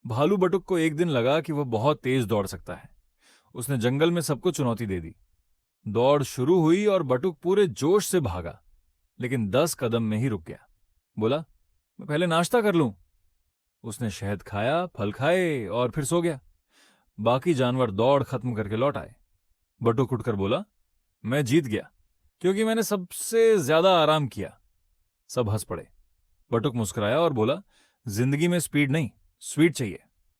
भालू बटुक को एक दिन लगा कि वह बहुत तेज दौड़ सकता है। उसने जंगल में सबको चुनौती दे दी। दौड़ शुरू हुई और बटुक पूरे जोश से भागा, लेकिन 10 कदम में ही रुक गया। बोला, मैं पहले नाश्ता कर लूं। उसने शहद खाया, फल खाए और फिर सो गया। बाकी जानवर दौड़ खत्म करके लौट आए। बटुक उठकर बोला, मैं जीत गया क्योंकि मैंने सबसे ज्यादा आराम किया। सब हंस पड़े। बटुक मुस्कुराया और बोला, जिंदगी में स्पीड नहीं, स्वीट चाहिए।